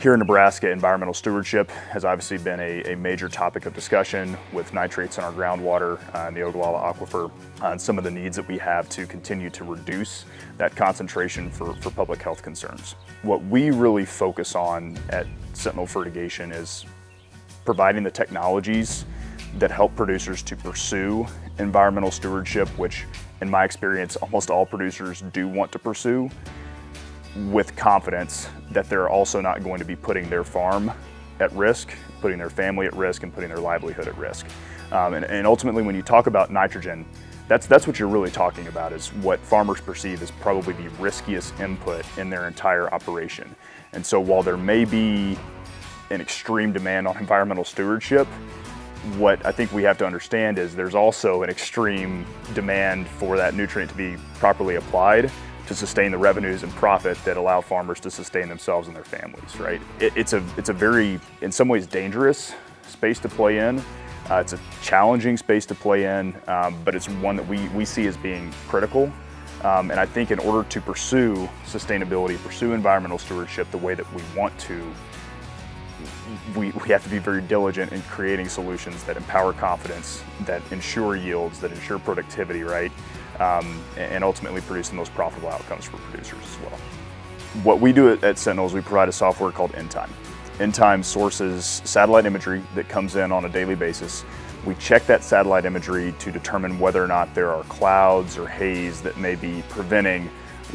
Here in Nebraska, environmental stewardship has obviously been a major topic of discussion with nitrates in our groundwater in the Ogallala Aquifer, and some of the needs that we have to continue to reduce that concentration for public health concerns. What we really focus on at Sentinel Fertigation is providing the technologies that help producers to pursue environmental stewardship, which in my experience almost all producers do want to pursue, with confidence that they're also not going to be putting their farm at risk, putting their family at risk, and putting their livelihood at risk. And ultimately, when you talk about nitrogen, that's what you're really talking about, is what farmers perceive as probably the riskiest input in their entire operation. And so while there may be an extreme demand on environmental stewardship, what I think we have to understand is there's also an extreme demand for that nutrient to be properly applied to sustain the revenues and profit that allow farmers to sustain themselves and their families, right? It's a very, in some ways, dangerous space to play in. It's a challenging space to play in, but it's one that we see as being critical. And I think in order to pursue sustainability, pursue environmental stewardship the way that we want to, we have to be very diligent in creating solutions that empower confidence, that ensure yields, that ensure productivity, right? And ultimately produce the most profitable outcomes for producers as well. What we do at Sentinel is we provide a software called InTime. InTime sources satellite imagery that comes in on a daily basis. We check that satellite imagery to determine whether or not there are clouds or haze that may be preventing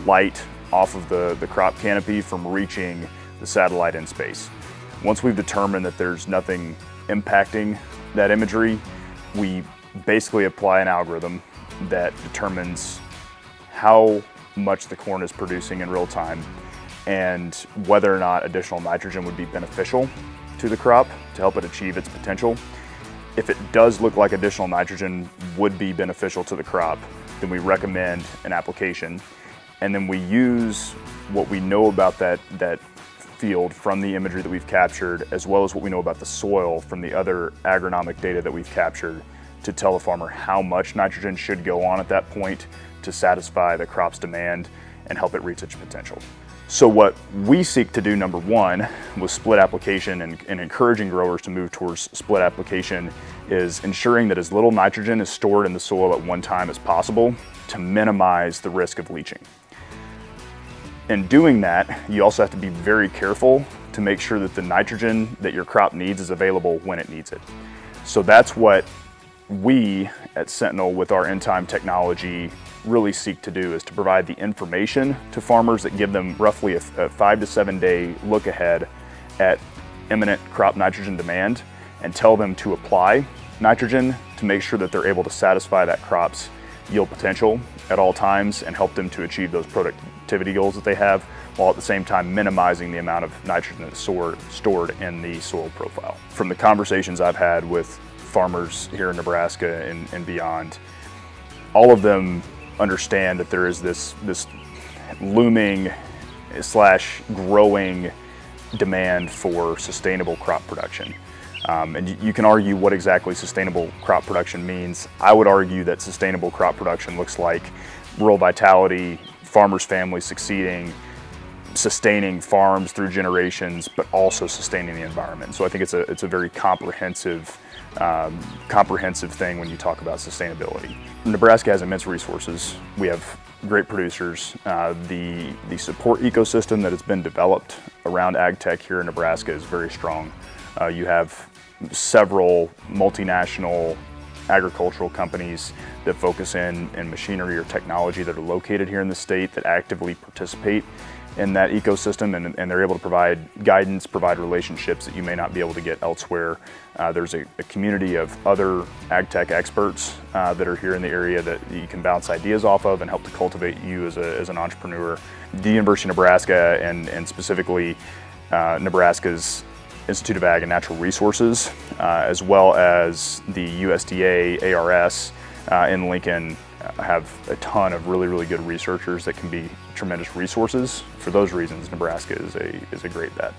light off of the crop canopy from reaching the satellite in space. Once we've determined that there's nothing impacting that imagery, we basically apply an algorithm that determines how much the corn is producing in real time and whether or not additional nitrogen would be beneficial to the crop to help it achieve its potential. If it does look like additional nitrogen would be beneficial to the crop, then we recommend an application. And then we use what we know about that field from the imagery that we've captured, as well as what we know about the soil from the other agronomic data that we've captured, to tell the farmer how much nitrogen should go on at that point to satisfy the crop's demand and help it reach its potential. So what we seek to do, number one, with split application and encouraging growers to move towards split application, is ensuring that as little nitrogen is stored in the soil at one time as possible to minimize the risk of leaching. In doing that, you also have to be very careful to make sure that the nitrogen that your crop needs is available when it needs it. So that's what we at Sentinel, with our InTime technology, really seek to do, is to provide the information to farmers that give them roughly a 5 to 7 day look ahead at imminent crop nitrogen demand, and tell them to apply nitrogen to make sure that they're able to satisfy that crop's yield potential at all times and help them to achieve those productivity goals that they have, while at the same time minimizing the amount of nitrogen that's stored in the soil profile. From the conversations I've had with farmers here in Nebraska and beyond, all of them understand that there is this looming / growing demand for sustainable crop production. And you can argue what exactly sustainable crop production means. I would argue that sustainable crop production looks like rural vitality, farmers' families succeeding, sustaining farms through generations, but also sustaining the environment. So I think it's a very comprehensive thing when you talk about sustainability. Nebraska has immense resources. We have great producers. The support ecosystem that has been developed around ag tech here in Nebraska is very strong. You have several multinational agricultural companies that focus in machinery or technology that are located here in the state that actively participate in that ecosystem, and they're able to provide guidance, provide relationships that you may not be able to get elsewhere. There's a community of other ag tech experts that are here in the area that you can bounce ideas off of and help to cultivate you as an entrepreneur. The University of Nebraska and specifically Nebraska's Institute of Ag and Natural Resources, as well as the USDA ARS in Lincoln, have a ton of really good researchers that can be tremendous resources. For those reasons, Nebraska is a great bet.